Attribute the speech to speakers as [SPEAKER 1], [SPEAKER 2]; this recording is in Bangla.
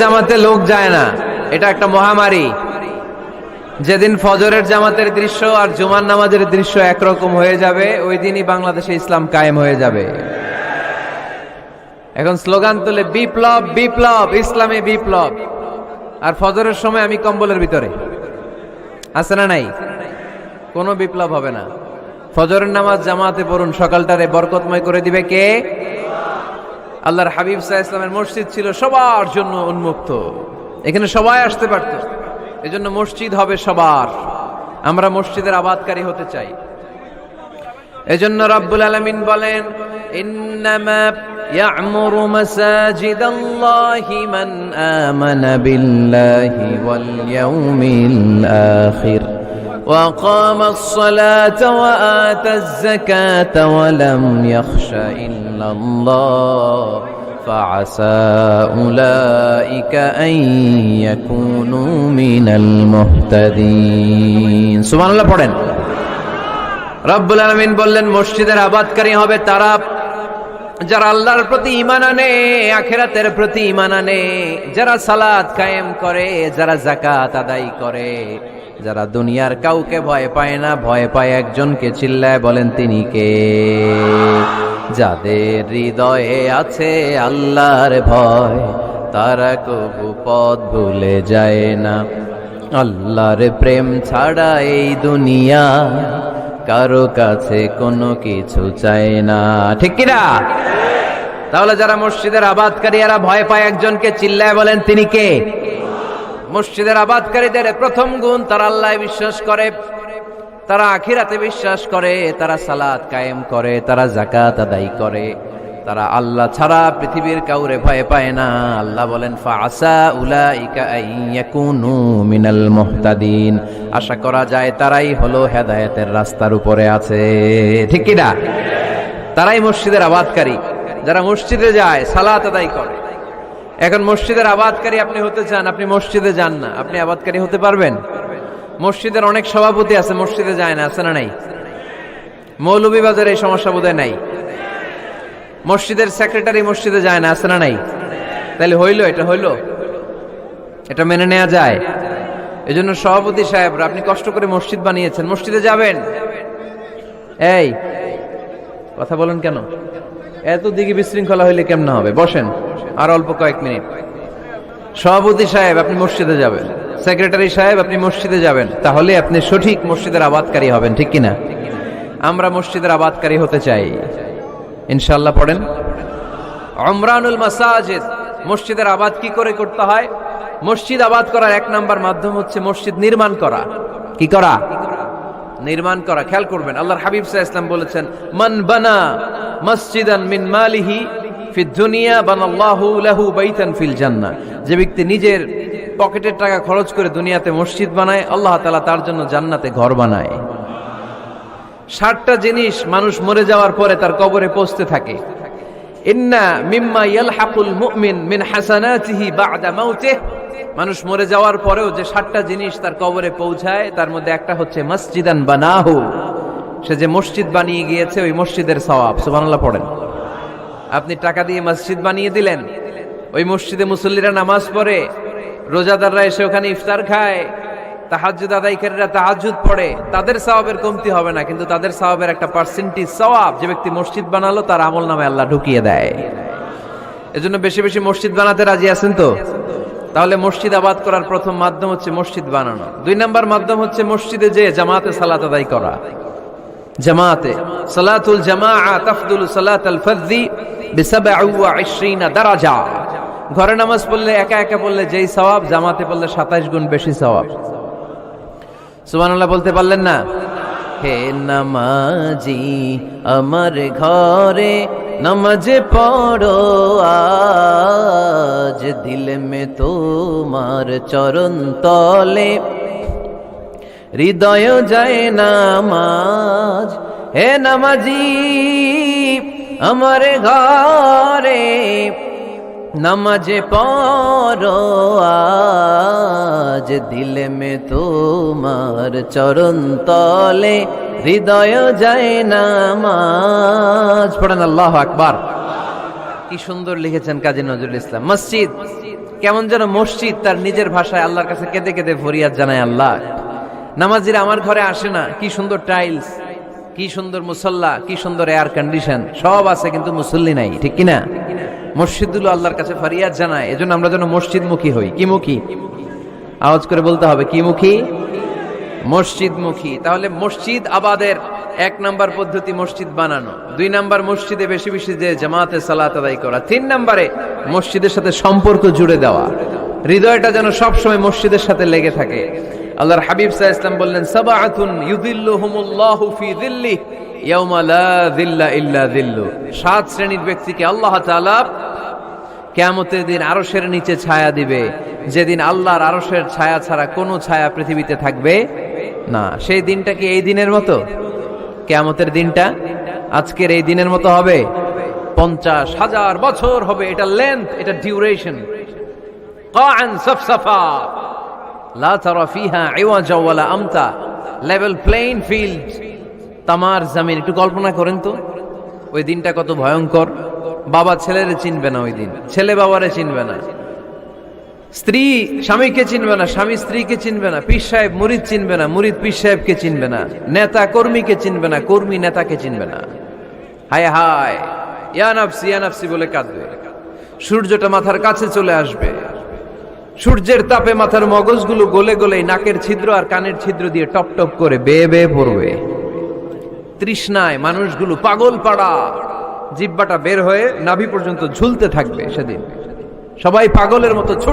[SPEAKER 1] জামাতে লোক যায় না, এটা একটা মহামারী। যেদিন ফজরের জামাতের দৃশ্য আর জুমার নামাজের দৃশ্য একরকম হয়ে যাবে, ওই দিনই বাংলাদেশে ইসলাম কায়েম হয়ে যাবে। এখন স্লোগান তুলে বিপ্লব বিপ্লব, ইসলামে বিপ্লব। আর ফজরের সময় আমি কম্বলের ভিতরে, আছে না নাই? কোনো বিপ্লব হবে না। ফজরের নামাজ জামাতে পড়ুন, সকালটারে বরকতময় করে দিবে কে? আল্লাহর হাবিব সাল্লাল্লাহু আলাইহি ওয়াসাল্লামের মসজিদ ছিল সবার জন্য উন্মুক্ত, এখানে সবাই আসতে পারত। এজন্য মসজিদ হবে সবার। আমরা মসজিদের আবাদকারী হতে চাই। এজন্য রব্বুল আলামিন বলেন, ইন্নামা ইয়া'মুরু মাসাজিদাল্লাহি মান আমানা বিল্লাহি ওয়াল ইয়াউমিল আখির ওয়া আকামাস সালাতা ওয়া আতাজ যাকাতা ওয়া লাম ইয়াখশা ইল্লাল্লাহ ফাআসা উলাইকা আন ইয়াকুনু মিনাল মুহতাদিন। সুবহানাল্লাহ পড়েন। রব্বুল আলামিন বললেন, মসজিদের আবাদকারী হবে তারা যারা আল্লাহর প্রতি ঈমান আনে, আখিরাতের প্রতি ঈমান আনে, যারা সালাত কায়েম করে, যারা যাকাত আদায় করে, যারা দুনিয়ার কাউকে ভয় পায় না, ভয় পায় একজনকে। চিল্লায় বলেন তিনি কে? যাদের হৃদয়ে আছে আল্লাহর ভয়, তারা কবু পথ ভুলে যায় না। আল্লাহর প্রেম ছাড়া এই দুনিয়া কারো কাছে কোনো কিছু চায় না, ঠিক কিনা? তাহলে যারা মসজিদের আবাদকারী, এরা ভয় পায় একজনকে। চিল্লায় বলেন তিনি কে? মসজিদের আবাদকারীদের প্রথম গুণ, তারা আল্লাহ বিশ্বাস করে, তারা আখিরাতে বিশ্বাস করে, তারা সালাত কায়েম করে, তারা যাকাত আদায় করে, তারা আল্লাহ ছাড়া পৃথিবীর কাউরে ভয় পায় না। আল্লাহ বলেন, ফাআসা উলাইকা আন ইয়াকুনু মিনাল মুহতাদিন। আশা করা যায় তারাই হলো হেদায়েতের রাস্তার উপরে আছে, ঠিক কি না? তারাই মসজিদের আবাদকারী, যারা মসজিদে যায়, সালাত আদায় করে। এখন মসজিদের আবাদকারী আপনি হতে চান, আপনি মসজিদে যান না, আপনি আবাদকারী হতে পারবেন? মসজিদের অনেক সভাপতি আছে, মসজিদে যায় না, আছে না নাই? মৌলভীবাজার এই সমস্যা বোধহয় নাই। মসজিদের সেক্রেটারি মসজিদে যায় না, আছে না নাই? তাহলে হইলো, এটা হইলো, এটা মেনে নেওয়া যায়? এজন্য সভাপতি সাহেবরা, আপনি কষ্ট করে মসজিদ বানিয়েছেন, মসজিদে যাবেন। এই কথা বলেন কেন? এত দিকে বিশৃঙ্খলা হইলে কেমন হবে? বসেন আর অল্প কয়েক মিনিট। সভাপতি সাহেব আপনি মসজিদে যাবেন, সেক্রেটারি সাহেব আপনি মসজিদে যাবেন, তাহলে আপনি সঠিক মসজিদের আবাদকারী হবেন, ঠিক কিনা? আমরা মসজিদের আবাদকারী হতে চাই ইনশাআল্লাহ। পড়েন উমরানুল মাসাজিদ। মসজিদের আবাদ কি করে করতে হয়? মসজিদ আবাদ করার এক নাম্বার মাধ্যম হচ্ছে মসজিদ নির্মাণ করা। কি করা? নির্মাণ করা। খেয়াল করবেন, আল্লাহর হাবিব সাল্লাল্লাহু আলাইহি ওয়াসাল্লাম বলেছেন, মান বানা মসজিদান মিন মালিহি ফিদ দুনিয়া বানাল্লাহু লাহু বাইতান ফিল জান্নাহ। যে ব্যক্তি নিজের পকেটের টাকা খরচ করে দুনিয়াতে মসজিদ বানায়, আল্লাহ তাআলা তার জন্য জান্নাতে ঘর বানায়। 60টা জিনিস মানুষ মরে যাওয়ার পরে তার কবরে পৌঁছতে থাকে। ইন্না মিম্মা ইয়ালহাকুল মুমিন মিন হাসানাতিহি বা'দা মাউতিহি। মানুষ মরে যাওয়ার পরেও যে 60টা জিনিস তার কবরে পৌঁছায়, তার মধ্যে একটা হচ্ছে মসজিদান বানাহু। সে যে মসজিদ বানিয়ে গিয়েছে, ওই মসজিদের সওয়াব। সুবহানাল্লাহ পড়েন। আপনি টাকা দিয়ে মসজিদ বানিয়ে দিলেন, ওই মসজিদে মুসল্লিরা নামাজ পড়ে, রোজাদাররা এসে ওখানে ইফতার খায়, তাহাজ্জুদ আদায়কারীরা তাহাজ্জুদ পড়ে, তাদের সওয়াবের কমতি হবে না, কিন্তু তাদের সওয়াবের একটা পার্সেন্টেজ সওয়াব যে ব্যক্তি মসজিদ বানালো তার আমলনামায় আল্লাহ ঢুকিয়ে দেয়। এজন্য বেশি বেশি মসজিদ বানাতে রাজি আছেন তো? তাহলে মসজিদ আবাদ করার প্রথম মাধ্যম হচ্ছে মসজিদ বানানো। 2 নাম্বার মাধ্যম হচ্ছে মসজিদে যে জামাতে সালাত আদায় করা। জামাতে সালাতুল জামাআ তাফদুলু সালাতাল ফারদি বি27 দারাজা। ঘরে নামাজ পড়লে, একা একা পড়লে যেই সওয়াব, জামাতে পড়লে 27 গুণ বেশি সওয়াব। সুবহানাল্লাহ বলতে পারলেন না? হে নামাজি আমার ঘরে নামাজ পড়ো আজ, দিল মে তোমার চরণ তলে হৃদয় যায় নামাজ। হে নামাজি আমার ঘরে নামাজ পড়ো আজ, দিল মে তোমার চরণ তলে হৃদয় যায় নামাজ। পড়েন আল্লাহু আকবার। কি সুন্দর লিখেছেন কাজী নজরুল ইসলাম। মসজিদ কেমন যেন মসজিদ তার নিজের ভাষায় আল্লাহর কাছে কেঁদে কেঁদে ফরিয়াদ জানায়, আল্লাহ নামাজিরা আমার ঘরে আসে না, কি সুন্দর টাইলস, কি সুন্দর মুসল্লা, কি সুন্দর এয়ার কন্ডিশন, সব আছে কিন্তু মুসল্লি নাই, ঠিক কিনা? মসজিদগুলো আল্লাহর কাছে ফরিয়াদ জানায়। এজন্য আমরা যেন মসজিদমুখী হই। কি মুখী? আওয়াজ করে বলতে হবে, কি মুখী? মসজিদমুখী। তাহলে মসজিদ আবাদের 1 নাম্বার পদ্ধতি মসজিদ বানানো, 2 নাম্বার মসজিদে বেশি বেশি যে জামাতে সালাত আদায় করা, 3 নাম্বারে মসজিদের সাথে সম্পর্ক জুড়ে দেওয়া, হৃদয়টা যেন সবসময় মসজিদের সাথে লেগে থাকে। আল্লাহর হাবিব সাল্লাল্লাহু আলাইহি ওয়াসাল্লাম বললেন, সাবআতুন ইউযিল্লুহুমুল্লাহু ফি যিল্লিহি ইয়াওমা লা যিল্লা ইল্লা যিল্লু। 7 শ্রেণীর ব্যক্তিকে আল্লাহ তাআলা কিয়ামতের দিন আরশের নিচে ছায়া দিবে, যেদিন আল্লাহর আরশের ছায়া ছাড়া কোনো ছায়া পৃথিবীতে থাকবে না। সেই দিনটা কি এই দিনের মতো? কিয়ামতের দিনটা আজকের এই দিনের মতো হবে? 50,000 বছর হবে। এটা লেন্থ, এটা ডিউরেশন। কাআন সাফসাফা লা তারা ফিহা ইওয়াজা ওয়ালা আমতা, লেভেল প্লেইং ফিল্ড, তামার জমিন। একটু কল্পনা করেন তো ওই দিনটা কত ভয়ঙ্কর। বাবা ছেলেরে চিনবে না ওই দিন, ছেলে বাবারে চিনবে না, স্ত্রী স্বামীকে চিনবে না, স্বামী স্ত্রীকে চিনবে না, পীর সাহেব মুরিদ চিনবে না, মুরিদ পীর সাহেবকে চিনবে না, নেতা কর্মীকে চিনবে না, কর্মী নেতাকে চিনবে না। হায় হায়, ইয়া নাফসি বলে কাঁদবে। সূর্যটা মাথার কাছে চলে আসবে, সূর্যের তাপে মাথার মগজগুলো গলে গলে নাকের ছিদ্র আর কানের ছিদ্র দিয়ে টপ টপ করে বেয়ে বেয়ে পড়বে। তৃষ্ণায় মানুষগুলো পাগল পাড়া, জিহ্বাটা বের হয়ে নাভি পর্যন্ত ঝুলতে থাকবে। সেদিন সবাই পাগলের মতো ছুট